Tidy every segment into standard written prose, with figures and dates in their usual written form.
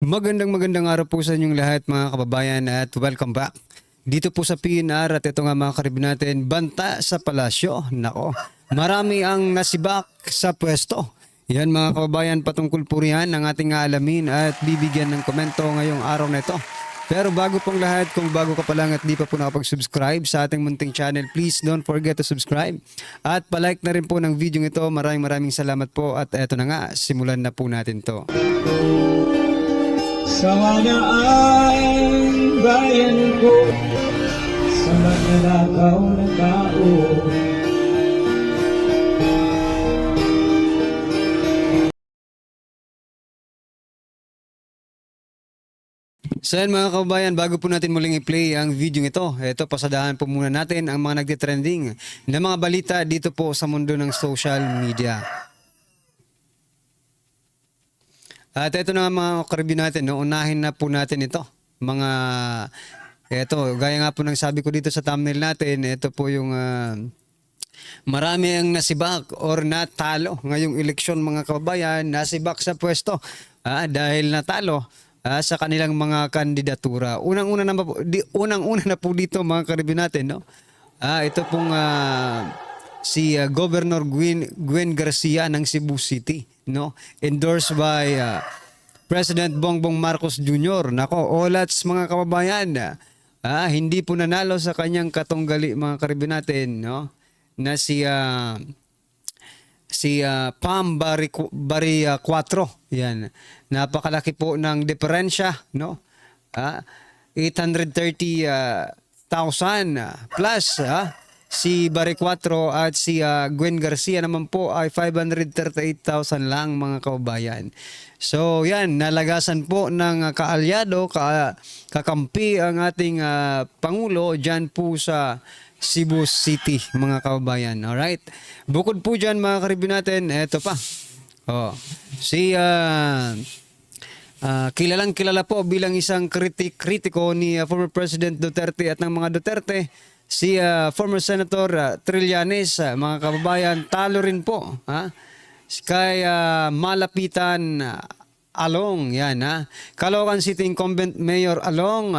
Magandang araw po sa inyong lahat mga kababayan at welcome back. Dito po sa PNR at ito nga mga karibin natin, banta sa palasyo. Nako, marami ang nasibak sa pwesto. Yan mga kababayan, patungkol po riyan ang ating aalamin at bibigyan ng komento ngayong araw na ito. Pero bago pong lahat, kung bago ka pa lang at di pa po nakapag-subscribe sa ating munting channel, please don't forget to subscribe. At palike na rin po ng video ito. Maraming salamat po at eto na nga, simulan na po natin to. Sana ang bayan ko sa magnanakaw na tao. So yan mga kababayan, bago po natin muling i-play ang video ito, pasadahan po muna natin ang mga nagtitrending na mga balita dito po sa mundo ng social media. At ito na mga karibin natin, no? Unahin na po natin ito. Gaya nga po ng sabi ko dito sa thumbnail natin, ito po yung marami ang nasibak or natalo ngayong eleksyon mga kababayan, nasibak sa pwesto dahil natalo sa kanilang mga kandidatura. Unang-una na po dito mga karibin natin, no? Ito pong si Governor Gwen Garcia ng Cebu City, no? Endorsed by President Bongbong Marcos Jr. Nako, olats mga kababayan. Hindi po nanalo sa kanyang katunggali mga karibin natin, no? Na si Pam Bari 4. Yan. Napakalaki po ng diferensya, no? 830,000 plus si Bari 4 at si Gwen Garcia naman po ay 538,000 lang mga kababayan. So yan, nalagasan po ng kaalyado, kakampi ang ating Pangulo dyan po sa Cebu City mga kababayan. Alright. Bukod po dyan mga karibin natin, eto pa. Kilalang kilala po bilang isang kritiko ni former President Duterte at ng mga Duterte, si former Senator Trillanes, mga kababayan, talo rin po kay Malapitan Along. Yan, Caloocan City Incumbent Mayor Along,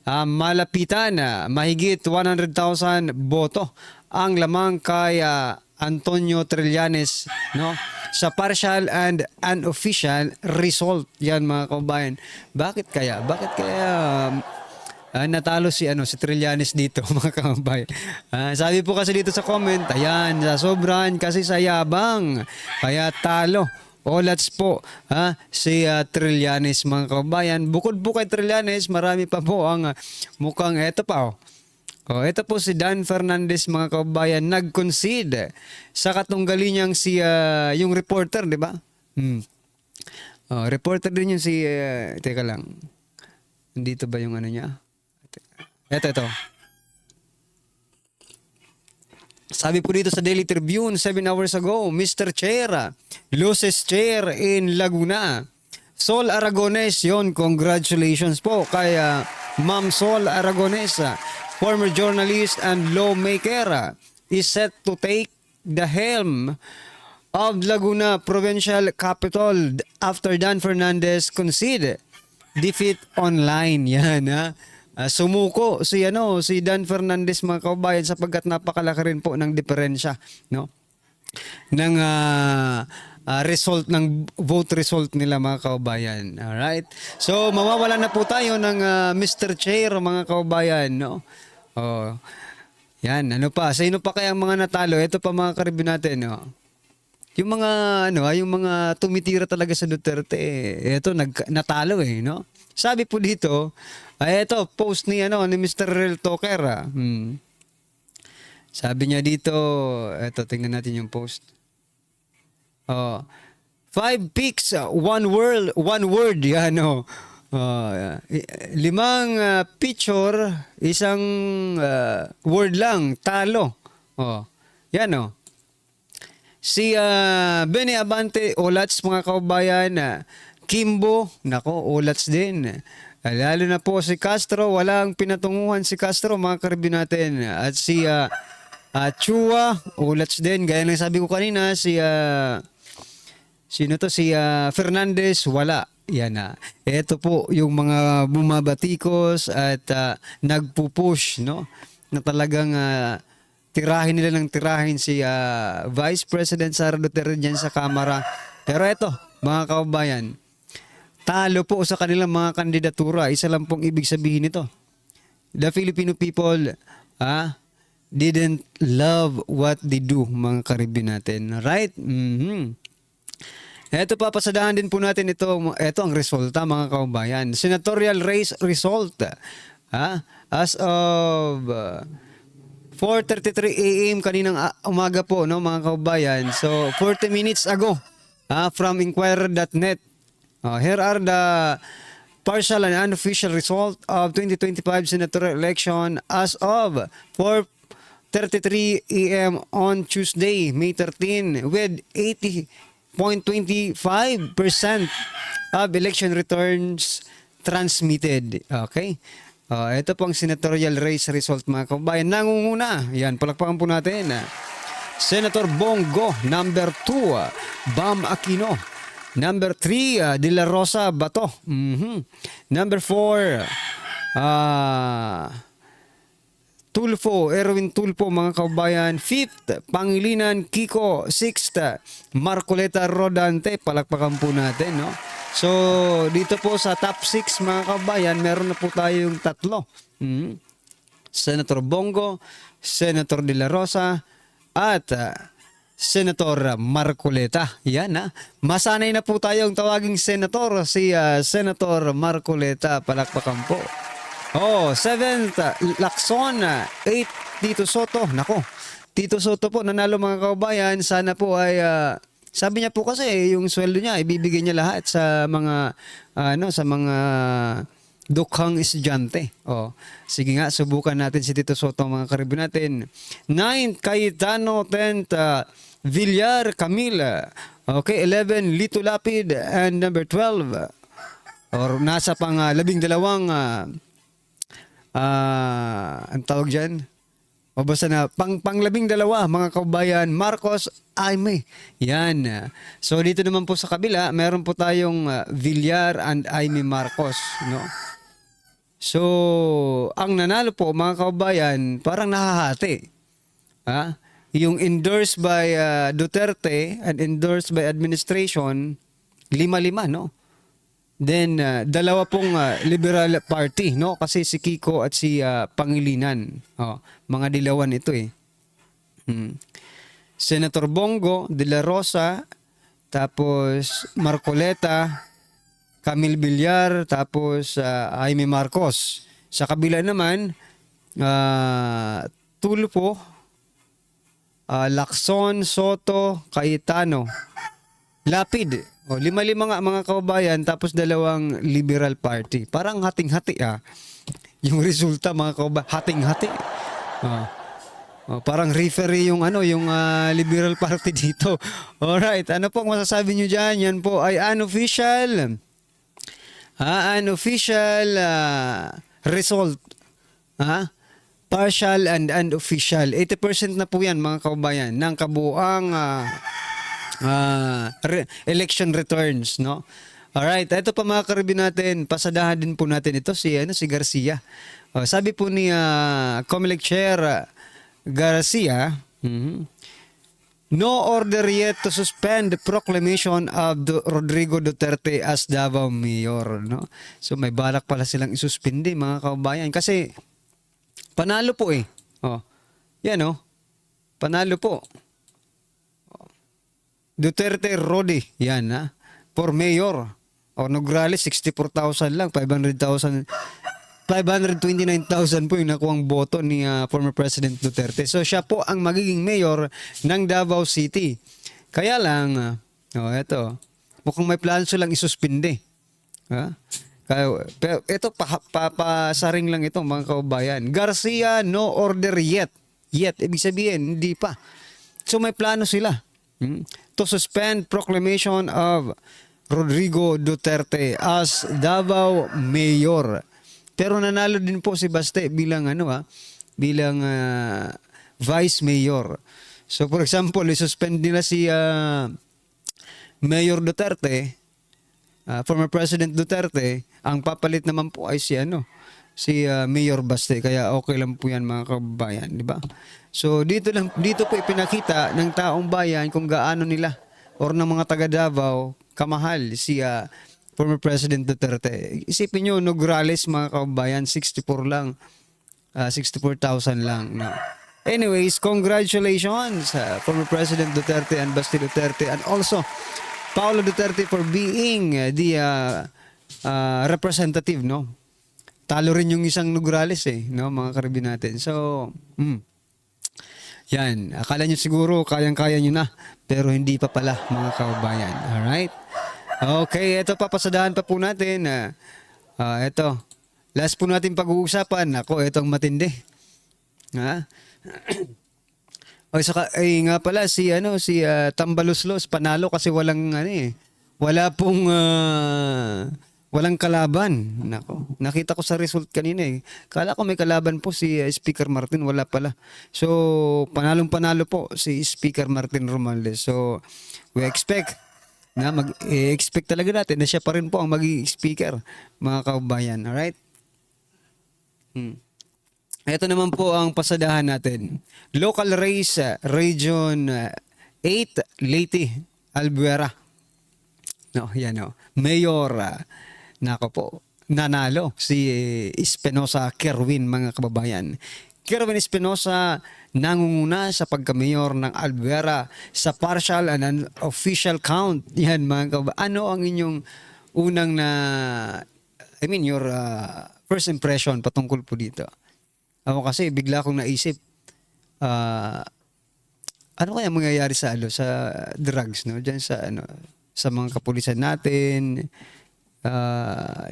Malapitan, mahigit 100,000 boto ang lamang kay Antonio Trillanes, no? Sa partial and unofficial result. Yan mga kababayan. Bakit kaya natalo si Trillanes dito mga kababayan? Sabi po kasi dito sa comment, ayan, sobrang kasi sa yabang kaya talo. Olats po si Trillanes mga kababayan. Bukod po kay Trillanes, marami pa po ang mukhang eto pa. Ito po si Dan Fernandez mga kababayan, nag-concede sa katunggali niyang si yung reporter, di ba? Reporter din yung si teka lang. Dito ba yung ano niya? Ito. Sabi po dito sa Daily Tribune 7 hours ago, Mr. Chair loses chair in Laguna. Sol Aragones yon, congratulations po kay Ma'am Sol Aragones. Former journalist and lawmaker is set to take the helm of Laguna Provincial Capital after Dan Fernandez concede defeat online. Yan sumuko si Dan Fernandez mga kababayan sapagkat napakalaki rin po ng diferensya, no? Ng result ng vote result nila mga kababayan. All right? So mawawala na po tayo ng Mr. Chair mga kababayan, no? Yan, sino pa kaya ang mga natalo? Ito pa mga karibin natin, no? Yung mga yung mga tumitira talaga sa Duterte, ito natalo no? Sabi po dito, ito post ni Mr. Real Talker. Sabi niya dito, ito tingnan natin yung post. 5 pics, one word, yan limang picture, isang word lang, talo. Yan si Benny Abante, olats mga kababayan. Kimbo, nako, olats din. Lalo na po si Castro, walang pinatunguhan si Castro mga karibin natin. At si Chua, ulats din. Gaya ng sabi ko kanina, si Fernandez, wala. Yan na. Ito po yung mga bumabatikos at nagpupush, no? Na talagang tirahin nila ng tirahin si Vice President Sara Duterte dyan sa Kamara. Pero ito, mga kababayan, talo po sa kanilang mga kandidatura. Isa lang pong ibig sabihin nito. The Filipino people didn't love what they do, mga Caribbean natin. Right? Ito, papasadahan din po natin ito ang resulta, mga kababayan. Senatorial race result. As of 4:33 AM kaninang umaga po, no, mga kababayan. So 40 minutes ago from inquirer.net. Here are the partial and unofficial result of 2025 senatorial election as of 4:33 AM on Tuesday, May 13, with 80.25% of election returns transmitted. Okay? Ito pong senatorial race result, mga kababayan. Nangunguna. Yan, palakpakan po natin. Senator Bongo, number 2, Bam Aquino. Number 3, De La Rosa Bato. Number 4, Tulfo, Erwin Tulfo, mga kababayan. 5th, Pangilinan Kiko. 6th, Marcoleta Rodante. Palakpakan po natin, no? So, dito po sa top 6, mga kababayan, meron na po tayong 3. Senator Bongo, Senator De La Rosa, at Senator Marcoleta. Yan, masanay na po tayong tawaging senator, si Senator Marcoleta. Palakpakan po. 7th, Lacson. 8th, Tito Soto. Nako, Tito Soto po, nanalo, mga kababayan. Sana po ay, sabi niya po kasi, yung sweldo niya, ibibigay niya lahat sa mga, sa mga dukhang estudyante. Sige nga, subukan natin si Tito Soto, mga Caribbean natin. 9th, Cayetano. 10th, Villar Camila. Okay, 11, Lito Lapid. And number 12, or nasa pang 12, ang tawag dyan? O basta na, pang-12, mga kababayan, Marcos Aimee. Yan. So dito naman po sa kabila, meron po tayong Villar and Aimee Marcos, no? So, ang nanalo po, mga kababayan, parang nahahati. Yung endorsed by Duterte and endorsed by administration, 5-5, no? Then, 2 pong Liberal Party, no? Kasi si Kiko at si Pangilinan. Mga dilawan ito eh. Senator Bongo, De La Rosa, tapos Marcoleta, Camille Villar, tapos Aimee Marcos. Sa kabila naman, Tulfo, Lacson, Soto, Cayetano, Lapid. 5-5 nga, mga kababayan, tapos 2 Liberal Party. Parang hating-hati yung resulta, mga kababayan. Hating-hati. Parang referee yung yung Liberal Party dito. Alright, ano pong masasabi nyo dyan? Yan po ay unofficial. Unofficial result. Partial and unofficial. 80% na po yan, mga kababayan, ng kabuang election returns, no? Alright, ito pa, mga Caribbean natin, pasadahan din po natin ito si Garcia. Sabi po ni Comelec Chair Garcia, no order yet to suspend the proclamation of Rodrigo Duterte as Davao Mayor, no? So may balak pala silang isuspindi, mga kababayan, kasi panalo po eh. Yan, panalo po. Duterte Rodi, yan, for mayor. Nograles, 64,000 lang, 529,000 po yung nakuhang boto ni former President Duterte. So siya po ang magiging mayor ng Davao City. Kaya lang, eto, mukhang may plano silang isuspinde. Pero ito, pasaring lang ito, mga kababayan. Garcia, no order yet. Yet, ibig sabihin, hindi pa. So may plano sila. To suspend proclamation of Rodrigo Duterte as Davao Mayor. Pero nanalo din po si Baste bilang bilang Vice Mayor. So for example, i-suspend nila si Mayor Duterte, former President Duterte, ang papalit naman po ay si Mayor Baste. Kaya okay lang po yan mga kababayan, di ba? So dito po ipinakita ng taong bayan kung gaano nila or ng mga taga Davao kamahal si former President Duterte. Isipin nyo, Nograles mga kababayan, 64 lang. 64,000 lang. No? Anyways, congratulations former President Duterte and Basti Duterte and also Paolo Duterte for being the representative, no? Talo rin yung isang Nograles no, mga karibin natin. So, yan. Akala nyo siguro kayang-kaya nyo na, pero hindi pa pala mga kababayan. Alright? Okay, ito papasadahan pa po natin. Ito. Last po natin pag-uusapan. Ako, itong matindi. Ha? O saka nga pala si Tambaloslos panalo kasi walang walang kalaban. Nako. Nakita ko sa result kanina Kala ko may kalaban po si Speaker Martin, wala pala. So panalong-panalo po si Speaker Martin Romualdez. So we expect expect talaga natin na siya pa rin po ang maging speaker, mga kababayan. Alright? Ito naman po ang pasadahan natin. Local race, Region 8, Leyte, Albuera. No, yan Mayor, nako po, nanalo si Espinosa Kerwin, mga kababayan. Kerwin Espinosa nangunguna sa pagka-mayor ng Albuera sa partial and official count. Yan, mga kababayan. Ano ang inyong unang your first impression patungkol po dito? Ako kasi bigla akong naisip, ano kaya mangyayari sa drugs, no? Diyan sa mga kapulisan natin,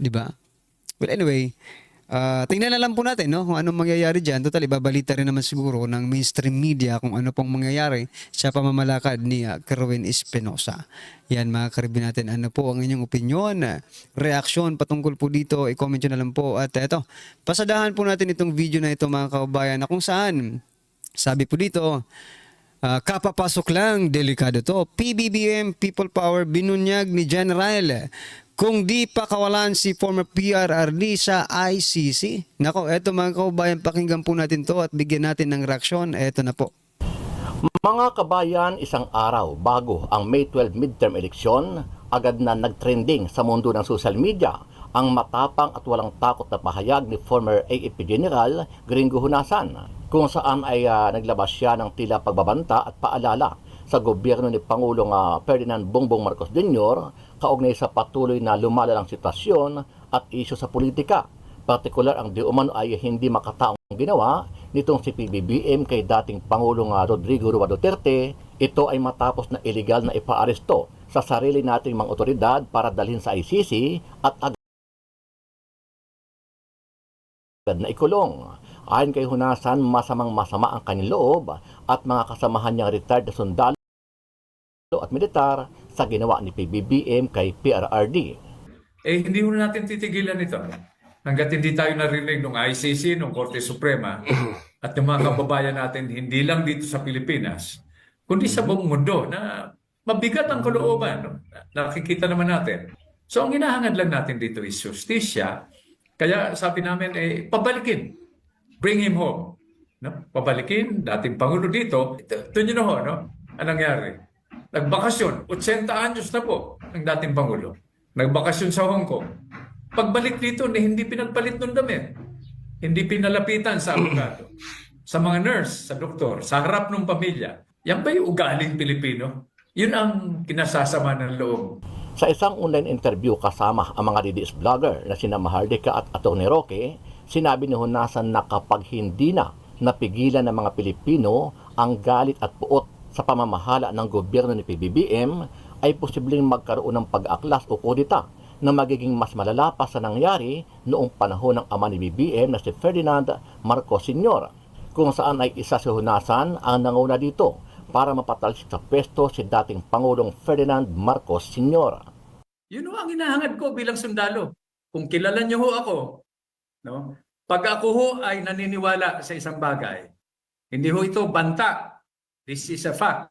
di ba? Well, anyway, tingnan na lang po natin, no, kung anong mangyayari diyan. Total, ibabalita rin naman siguro ng mainstream media kung ano pong mangyayari sa pamamalakad ni Kerwin Espinosa. Yan, mga karibin natin, ano po ang inyong opinion, reaksyon patungkol po dito, i-comment nyo na lang po. At eto, pasadahan po natin itong video na ito, mga kababayan, na kung saan, sabi po dito, kapapasok lang, delikado to. PBBM, People Power, binunyag ni General kung di pa kawalan si former PRRD sa ICC. Nako, eto mga kababayan, pakinggan po natin to at bigyan natin ng reaksyon. Eto na po. Mga kabayan, isang araw bago ang May 12 midterm election, agad na nagtrending sa mundo ng social media ang matapang at walang takot na pahayag ni former AFP General Gringo Hunasan, kung saan ay naglabas siya ng tila pagbabanta at paalala sa gobyerno ni Pangulong Ferdinand Bongbong Marcos Jr. kaugnay sa patuloy na lumalalang sitwasyon at isyu sa politika. Partikular ang di umano ay hindi makataong ginawa nitong si PBBM kay dating Pangulong Rodrigo Roa Duterte. Ito ay matapos na illegal na ipaaresto sa sarili nating mga otoridad para dalhin sa ICC at agad na ikulong. Ayon kay Hunasan, masamang-masama ang kanyang loob at mga kasamahan niyang retired na sundalo at militar sa ginawa ni PBBM kay PRRD. Hindi mo natin titigilan ito. Hanggat hindi tayo narinig ng ICC, ng Korte Suprema, at ng mga kababayan natin, hindi lang dito sa Pilipinas, kundi sa buong mundo, na mabigat ang kalooban. No? Nakikita naman natin. So ang hinahangad lang natin dito is justisya. Kaya sabi namin, pabalikin. Bring him home. No? Pabalikin, dating Pangulo dito. Ito nyo na ho, no? Anong nangyari? Nagbakasyon, 80 anyos na po ang dating Pangulo. Nagbakasyon sa Hong Kong. Pagbalik dito, hindi pinagpalit ng damit. Hindi pinalapitan sa abogado, sa mga nurse, sa doktor, sa harap ng pamilya. Yan ba yung ugaling Pilipino? Yun ang kinasasama ng loob. Sa isang online interview kasama ang mga DDS vlogger na sina Mahardika at Atty. Roque, sinabi ni Hunasan na kapag hindi na napigilan ng mga Pilipino ang galit at puot sa pamamahala ng gobyerno ni PBBM, ay posibleng magkaroon ng pag-aklas o kudeta na magiging mas malala pa sa nangyari noong panahon ng ama ni BBM na si Ferdinand Marcos Sr., kung saan ay isa si Hunasan ang nanguna dito para mapatalsik sa pwesto si dating Pangulong Ferdinand Marcos Sr. Yun ang hinahangad ko bilang sundalo. Kung kilala niyo ho ako, no? Pag ako ho ay naniniwala sa isang bagay, hindi ho ito banta. This is a fact.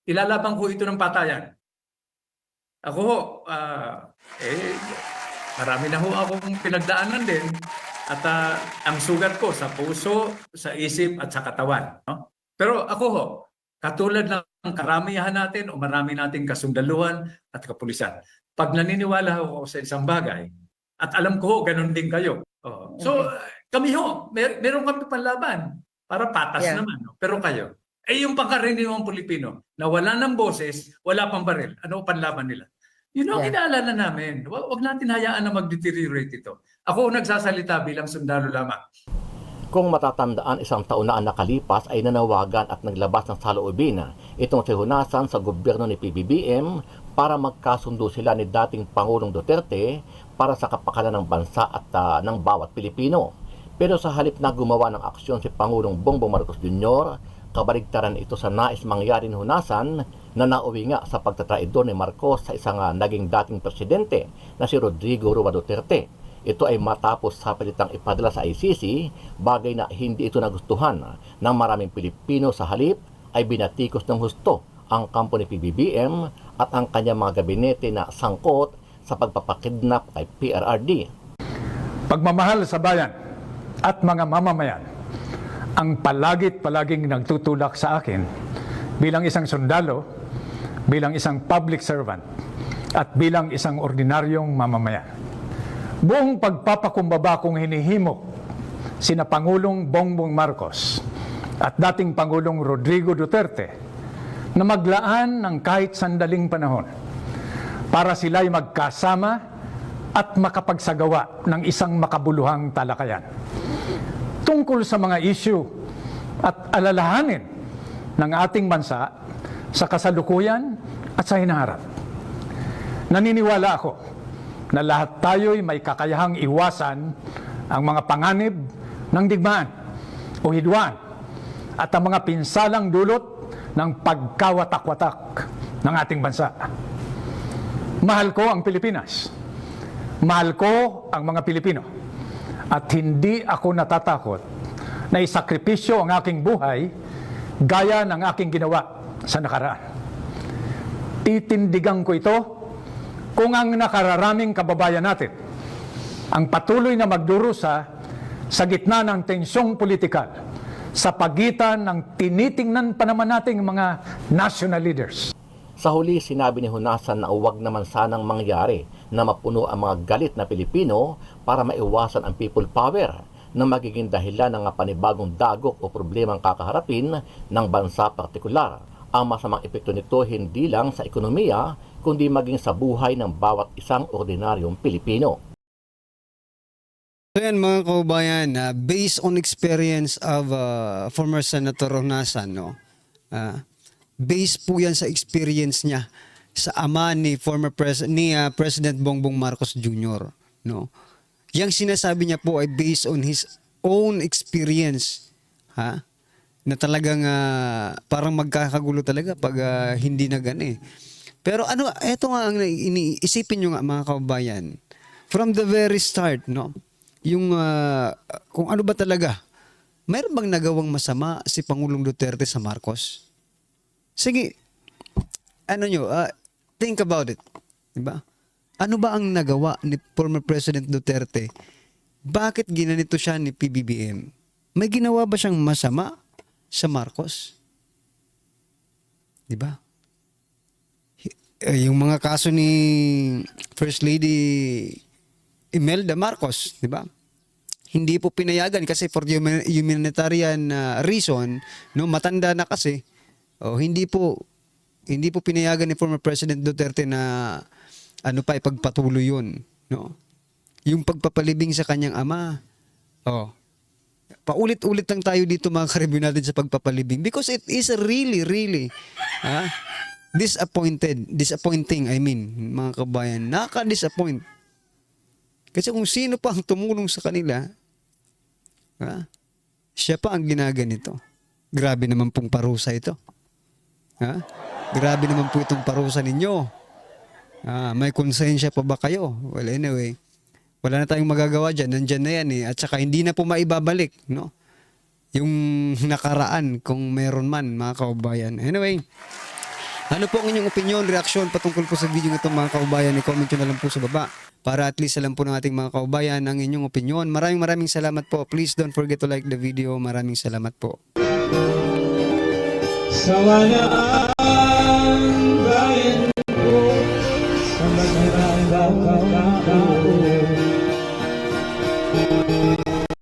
Ilalabang ho ito ng patayan. Ako ho, eh, marami na ho akong pinagdaanan din. At ang sugat ko sa puso, sa isip at sa katawan. No? Pero ako ho, katulad ng karamihan natin o marami nating kasundaluhan at kapulisan, pag naniniwala ako sa isang bagay, at alam ko ho, ganun din kayo. Oh. So, kami ho, meron kami panlaban para patas Yeah. naman. No? Pero kayo, yung pangkaraniwang Pilipino na wala ng boses, wala pang baril, ano panlaban nila? Yun ang inaalala namin. Huwag natin hayaan na mag-deteriorate ito. Ako nagsasalita bilang sundalo lamang. Kung matatandaan, isang taon na ang nakalipas ay nanawagan at naglabas ng saloobin itong si Honasan sa gobyerno ni PBBM para magkasundo sila ni dating Pangulong Duterte para sa kapakanan ng bansa at ng bawat Pilipino. Pero sa halip na gumawa ng aksyon si Pangulong Bongbong Marcos Jr., kabaligtaran ito sa nais mangyari ni Honasan na nauwi nga sa pagtatraidor ni Marcos sa isang naging dating presidente na si Rodrigo Roa Duterte. Ito ay matapos sa pilitang ipadala sa ICC, bagay na hindi ito nagustuhan ng maraming Pilipino. Sa halip ay binatikos ng husto ang kampo ni PBBM at ang kanyang mga gabinete na sangkot sa pagpapakidnap kay PRRD. Pagmamahal sa bayan at mga mamamayan ang palaging nagtutulak sa akin bilang isang sundalo, bilang isang public servant, at bilang isang ordinaryong mamamayan. Buong pagpapakumbaba kong hinihimok sina Pangulong Bongbong Marcos at dating Pangulong Rodrigo Duterte na maglaan ng kahit sandaling panahon para sila'y magkasama at makapagsagawa ng isang makabuluhang talakayan tungkol sa mga issue at alalahanin ng ating bansa sa kasalukuyan at sa hinaharap. Naniniwala ako na lahat tayo'y may kakayahang iwasan ang mga panganib ng digmaan o hidwaan at ang mga pinsalang dulot ng pagkawatak-watak ng ating bansa. Mahal ko ang Pilipinas. Mahal ko ang mga Pilipino. At hindi ako natatakot na isakripisyo ang aking buhay gaya ng aking ginawa sa nakaraan. Titindigan ko ito kung ang nakararaming kababayan natin ang patuloy na magdurusa sa gitna ng tensyong politikal sa pagitan ng tinitingnan pa naman nating mga national leaders. Sa huli, sinabi ni Honasan na huwag naman sanang mangyari na mapuno ang mga galit na Pilipino para maiwasan ang people power na magiging dahilan ng panibagong dagok o problemang kakaharapin ng bansa partikular. Ang masamang epekto nito hindi lang sa ekonomiya, kundi maging sa buhay ng bawat isang ordinaryong Pilipino. So yan mga kaubayan, based on experience of former Senator Honasan, no? Based po yan sa experience niya sa ama ni President Bongbong Marcos Jr., no? Yang sinasabi niya po ay based on his own experience, na talagang parang magkakagulo talaga pag hindi na gani. Pero eto nga ang iniisipin niyo nga mga kaubayan, from the very start, no? Yung kung ano ba talaga, mayroon bang nagawang masama si Pangulong Duterte sa Marcos? Sige, think about it. Diba? Ano ba ang nagawa ni former President Duterte? Bakit ginanito siya ni PBBM? May ginawa ba siyang masama sa Marcos? Diba? Yung mga kaso ni First Lady Imelda Marcos, diba? Hindi po pinayagan kasi for humanitarian reason, no, matanda na kasi. Hindi po pinayagan ni former President Duterte na ipagpatuloy yun, no? Yung pagpapalibing sa kanyang ama. Paulit-ulit lang tayo dito mga ka-review natin sa pagpapalibing because it is really disappointing, mga kabayan. Nakaka-disappoint. Kasi kung sino pa ang tumulong sa kanila, siya pa ang ginaganito. Grabe naman pong parusa ito. Grabe naman po itong parusa ninyo. May konsensya pa ba kayo? Well, anyway, wala na tayong magagawa dyan. Nandyan na yan eh. At saka hindi na po maibabalik, no? Yung nakaraan kung meron man, mga kaubayan. Anyway, Ano po ang inyong opinion, reaksyon patungkol po sa video ito mga kaubayan? I-comment nyo na lang po sa baba para at least alam po ng ating mga kaubayan ang inyong opinion. Maraming salamat po. Please don't forget to like the video. Maraming salamat po. Sawa na ang bayan ko sa magnanakaw na tao.